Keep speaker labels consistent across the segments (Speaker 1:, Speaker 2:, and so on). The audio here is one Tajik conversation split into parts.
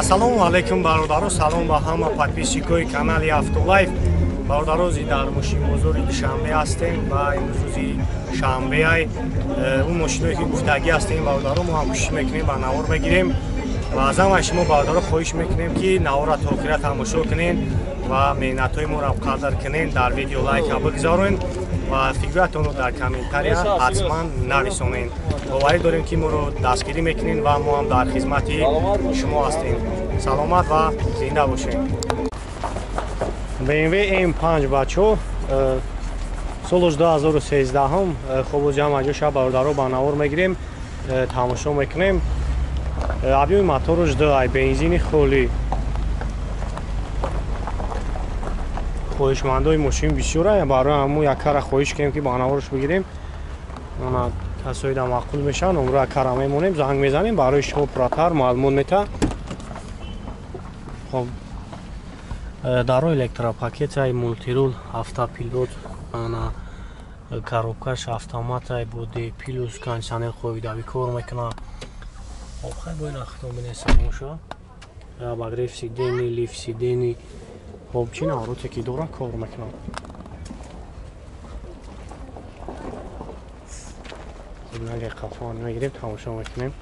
Speaker 1: Ассалому алайкум бародаро, салом ба ҳама подписчикои канали Автолайф. Бародаро дар мошин бозори Душанбе ҳастем ва имрӯз рӯзи шанбеай. Он мошиное ки гуфтагӣ ҳастем бародаро, мо ҳам кӯшиш мекунем ба навор бигирем ва аз ҳамаи шумо бародаро хоҳиш мекунем ки наворро то охира тамошо кунен ва меҳнатҳои моро қадр кунен, дар видео лайка бигзорен ва фикратонро дар комментария ҳатман нависонен. боварӣ дорем ки моро дастгирӣ мекунен ва мо ҳам дар хизмати шумо ҳастем. саломат ва зинда бошед. BMW M5 бачо соли 2013 хуб ҷамъ ҷоша бародаро ба навор мегирем, тамошо мекунем. объёми мотори 2 бензини холӣ. хоҳишмандои мошин бисёра, барои ҳамон як кара хоҳиш кунем ки ба наворш бигирем. ана касои да маъқул мешаванд, умра кара мемонем, занг мезанем, барои шумо пурратар маълумот мета. хоб даро электропакетай мултирул автопилот, ана коробкаш автоматай бо D+ кондиционер ховидавӣ кор мекуна. хоб хай бо ин ахтом бинесам моша обогрев сидени, лифт сидени, хоб чӣ навороте ки дора кор мекуна. хоб наге қафон мегирем, тамошо мекунем.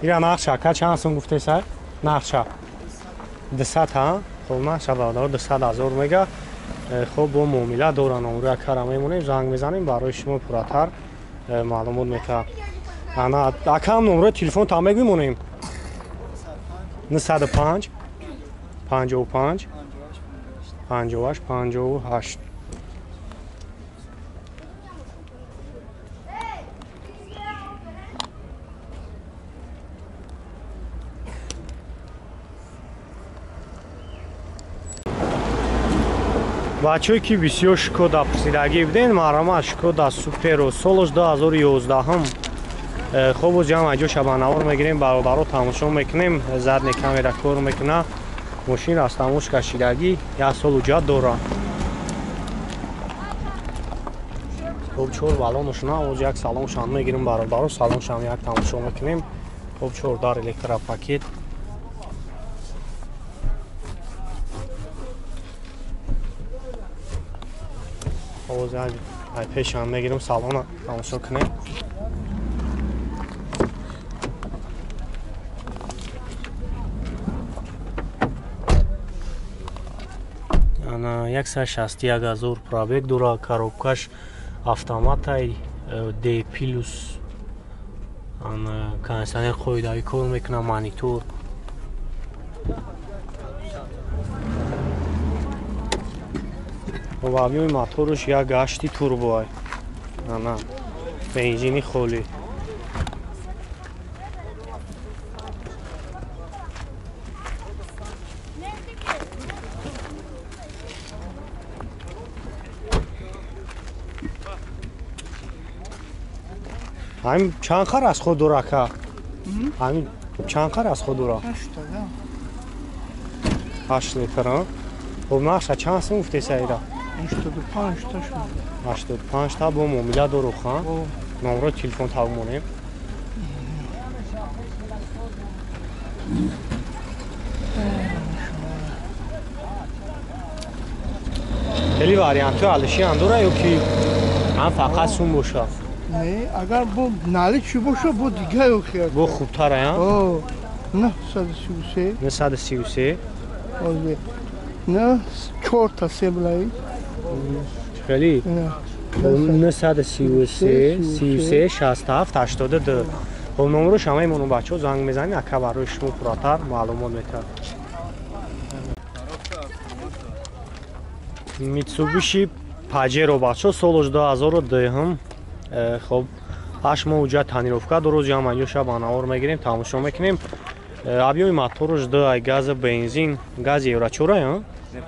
Speaker 1: ира нақша ка чанд сум гуфтеса? нақша 200 ҳа? хоб нақша бародаро 200 000 мега. хоб бо муомила доран, умра кара мемонем, занг мезанем, барои шумо пурратар маълумот мета. ана акам номерои телефонтан мегӯмонем. 95 55 58 58. бачое ки бисёр Шкода пурсидагӣ буден, марҳамат Шкода Суперо соли 2011. хуб ҷамъ ҷоша ба навор мегирем, бародаро тамошо мекунем. задни камера кор мекуна, мошин растамош кашидагӣ 1 соли ҷад дора. хуб 4 балоношна, оз як салоншан мегирем бародаро, салоншан як тамошо мекунем. хуб 4 дар электропакет. ай пешан мегирем, салона тамошо кунем. ана 161 000 пробег дора, коробкаш автоматай D+, ана кондиционер ховидавӣ кор мекуна, монитор. объёми мотораш як гашти турбоай, ана бензини холӣ. ҳамин чанд қар аз худ дора ка? ҳамин чанд қар аз худ дора? 8 литр. хуб нақша чанд сум гуфтеса ира? 85 та бо муомила доруха. номерои телефон тавмонем. хеле вариантҳои алишиан дора ё ки ҳам фақат сум боша?
Speaker 2: не, агар бо наличи боша бо дига охир.
Speaker 1: бо хубтара я?
Speaker 2: о, 933.
Speaker 1: 933.
Speaker 2: озби. не, 4 та себлай.
Speaker 1: хеле? 933 33 67 82. хуб номеро шамаи моно бачаҳо занг мезанед, ака барои шумо пурратар маълумот метавад. Mitsubishi Pajero бачаҳо соли 2010. хуб 8 моҳ ҳуҷҷат танировка дорад, ҷамъ ҷоша ба навор мегирем, тамошо мекунем. объёми мотораш 2 гази бензин, гази евро 4 я?
Speaker 3: Не,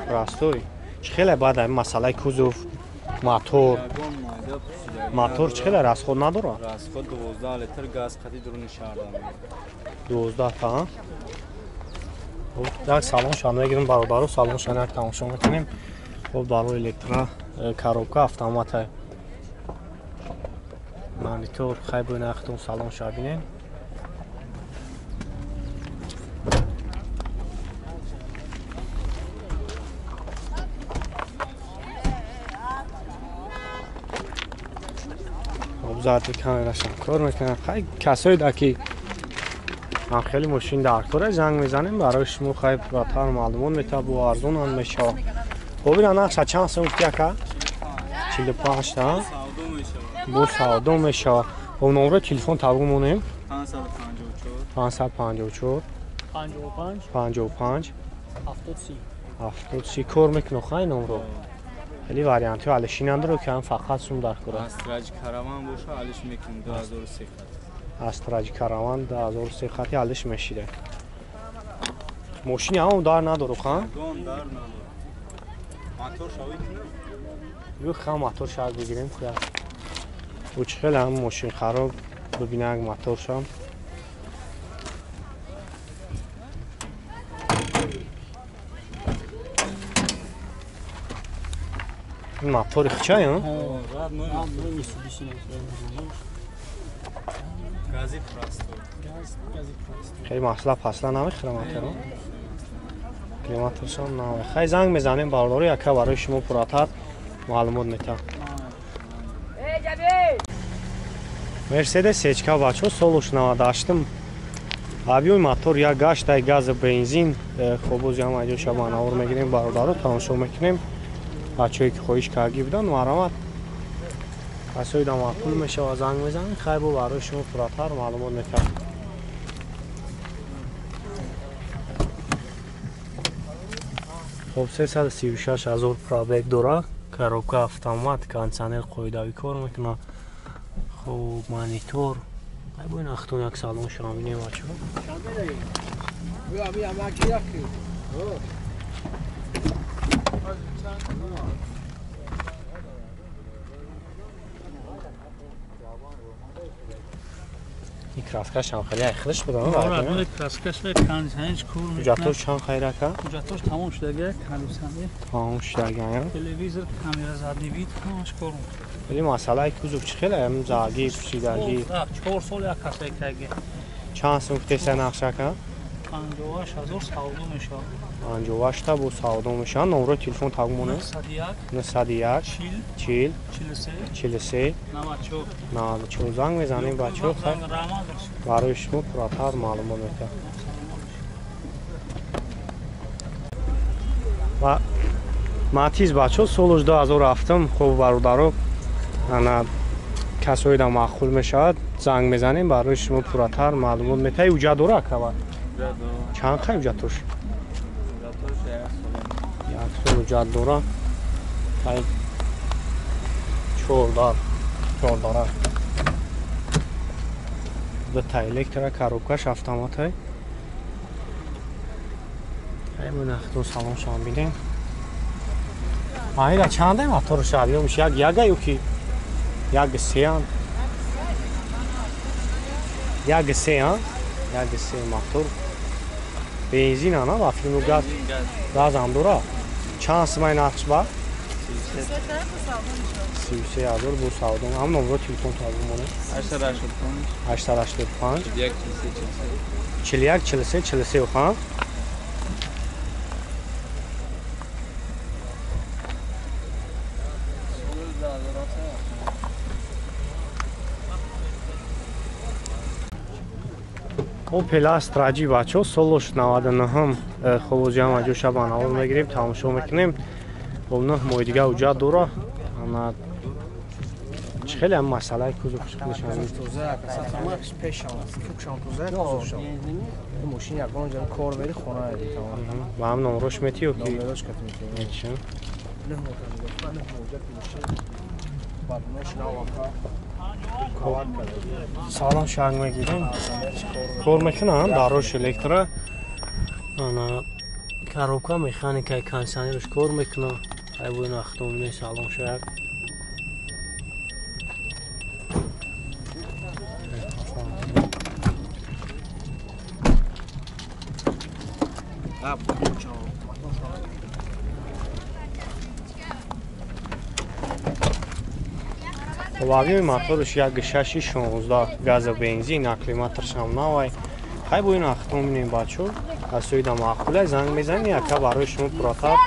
Speaker 1: простой. чӣ хеле баъд масъалаи кузов, мотор. мотор чӣ хеле расход надора?
Speaker 3: расход 12 литр газ қати дуруни шаҳрдан меёбад.
Speaker 1: 12 та. як салоншан мегирем бародаро, салоншан як тамошо мекунем. خب برای الکترا کاروبکا автомат монитор خیلی بین اختون سالن شابینه ذاتی کاملشان کار میکنم خیلی کسایی دا که من خیلی ماشین در کاره زنگ میزنیم برای شما خیلی براتر معلومات میتونه با ارزون هم میشه خب این نقشه چند سوم که 45 تا bu savdo میشه و نمره تلفن تابمونیم 554 55 73 کار میکنه خیلی نمره خیلی واریانتی علشیننده رو که هم فقط سوم در کاره
Speaker 3: استراج کاروان باشه علش میکنیم 2003
Speaker 1: استراج کاروان 2003 خطی علش میشیده ماشین هم دار نداره خان
Speaker 3: دون دار نداره موتور شوید
Speaker 1: یو خام موتور شاید بگیریم خیلی و خیلی هم ماشین خراب ببینه اگه موتور شام این موتور خچه هم؟
Speaker 3: گازی پراستور
Speaker 1: خیلی مسئله پسلا نمیخوره موتور قیمتش هم نمیخوره خیلی زنگ میزنیم بارداری یکه برای شما پراتر معلومات میتم مرسدس هچکا بچه سولوش داشتم ابیوی موتور یا گشت ای گاز بنزین خوبوزی هم اینجا شما نور میگیریم باردارو تماشا میکنیم بچه‌ای که خویش کاگی بودن مرامت کسایی دا معقول میشه و زنگ میزنیم خیلی برای شما پراتر معلومات میتم خب 336,000 پرابگ داره کاروبکا автомат کانسانل قویداوی کار میکنه خب مانیتور باید اختون یک سالون شامینه بچه این کراسکش هم خیلی اخلش بدم
Speaker 4: آره کراسکش کانسانل کور میکنه
Speaker 1: جاتوش هم خیلی که
Speaker 4: جاتوش تمام شده کانسانل
Speaker 1: تمام شده
Speaker 4: تلویزیون کامera زدی وید همش کار میکنه
Speaker 1: ولی مسئله کوزوب چی خیلی هم زاگی پوشیدگی
Speaker 4: 4 سال یک کاسه کردی
Speaker 1: چند سوم کتیسه نقشه که
Speaker 4: 58,000 سعودو میشه
Speaker 1: 58 تا بو سعودو میشه نمره تلفن تابمونه 901 40 43 94 زنگ میزنیم بچه خیلی برای شما پراتر معلومات میتونم و ماتیز بچه سولوش 2007 خوب برادرو انا کسایی دا معقول میشود زنگ میزنیم برای شما پراتر معلومات میتونم اوجا دوره که چند خیلی اوجا توش یک سال اوجا دوره خیلی چوردار به تایلک تره کاروبکاش автомат های خیلی نختون سالان شام بیدیم آهی را چنده موتور شبیه میشه یک یکی یک سه هم یک سه موتور بنزین هم با فیلم گاز هم دوره چند سمای نقش با 33,000 bu savdum هم نمره تلفن تابمونه 885 41 43 43 خان اوپل استراجی بچه سولوش 99 هم خوبوزی هم اجو شبان آور میگیریم تماشا میکنیم خب نه موی دیگه اوجا دوره اما خیلی هم مسئله کوزو نشان
Speaker 2: ماشین یکان جان کار بری خونه ایدی تمام
Speaker 1: با هم نمروش میتیو کی
Speaker 2: نمرش کتیم
Speaker 1: اچھا
Speaker 2: نه موجود ماشین بعدش نواکا
Speaker 1: سالان شنگ میگیریم کار میکنم داروش الکترا انا کاروبکا مکانیکای کانسانلش کار میکنه ای بو نختومنی سالان شاید خب авиои моторш 1.616 газа бензин, акклиматоршам навай. Хай бо ин ахтом минем бачо. Аз соида маъқулай занг мезанӣ, яка барои шумо пурротар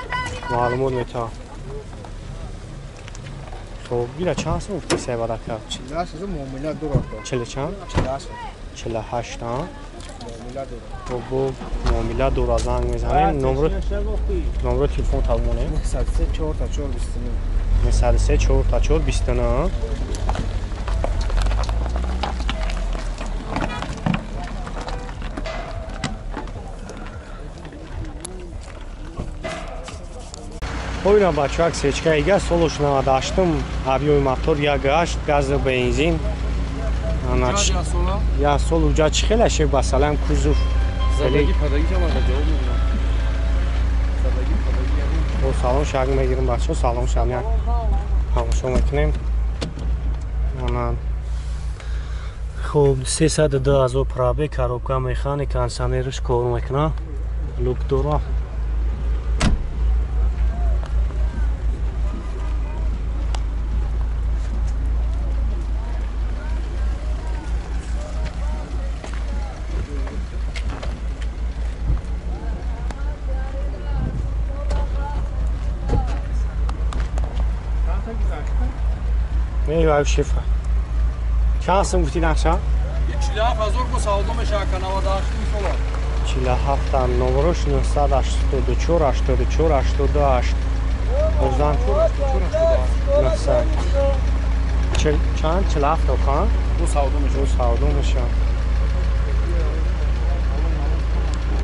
Speaker 1: маълумот метавам. خب بیلا چند سال گفتی سیباده که؟
Speaker 2: 48 از معامله دور آتا.
Speaker 1: 40 چند؟
Speaker 2: 48.
Speaker 1: 48 ها؟
Speaker 2: معامله دور.
Speaker 1: خب با معامله دور از زنگ میزنیم نمره تلفن تمونه؟
Speaker 2: 103 4 تا 4 29.
Speaker 1: 103 4 تا 4 29 ها؟ Oyna bachak sechka iga solosh navadashtim avioy motor 1.8 gaz benzin ana ya sol uca chkhela she basalam kuzov
Speaker 3: زندگی پدایی که من جواب میدم زندگی پدایی
Speaker 1: با سلام شاگ میگیریم بچه سلام شامیا تماشا میکنیم انا خوب 302 پرابه коробка механик кондиционерش کار میکنه لوک دورا میوه شفا چند سم گفتی نقشه؟
Speaker 3: 47,000 با سالدوم شاکن و داشتیم سولا
Speaker 1: 47 تا نمرش 984 84 88 ارزان 900 چند 47 تا کن؟
Speaker 3: bu savdum
Speaker 1: روز هاودو میشه